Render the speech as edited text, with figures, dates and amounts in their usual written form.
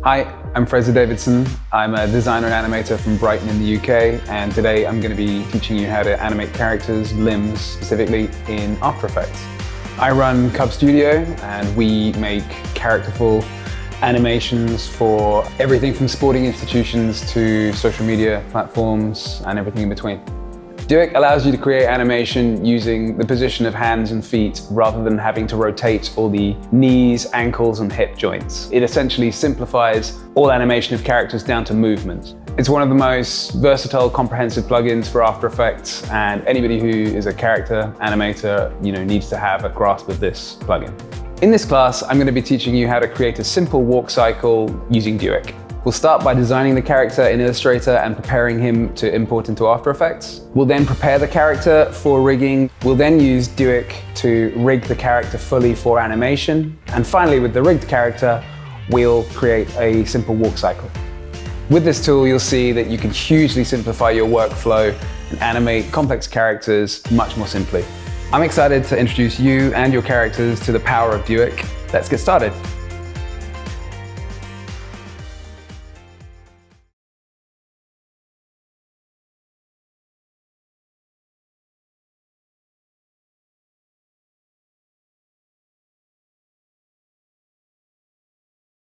Hi, I'm Fraser Davidson. I'm a designer and animator from Brighton in the UK, and today I'm going to be teaching you how to animate characters, limbs, specifically in After Effects. I run Cub Studio, and we make characterful animations for everything from sporting institutions to social media platforms and everything in between. Duik allows you to create animation using the position of hands and feet rather than having to rotate all the knees, ankles, and hip joints. It essentially simplifies all animation of characters down to movement. It's one of the most versatile, comprehensive plugins for After Effects, and anybody who is a character animator, needs to have a grasp of this plugin. In this class, I'm going to be teaching you how to create a simple walk cycle using Duik. We'll start by designing the character in Illustrator and preparing him to import into After Effects. We'll then prepare the character for rigging. We'll then use Duik to rig the character fully for animation. And finally, with the rigged character, we'll create a simple walk cycle. With this tool, you'll see that you can hugely simplify your workflow and animate complex characters much more simply. I'm excited to introduce you and your characters to the power of Duik. Let's get started.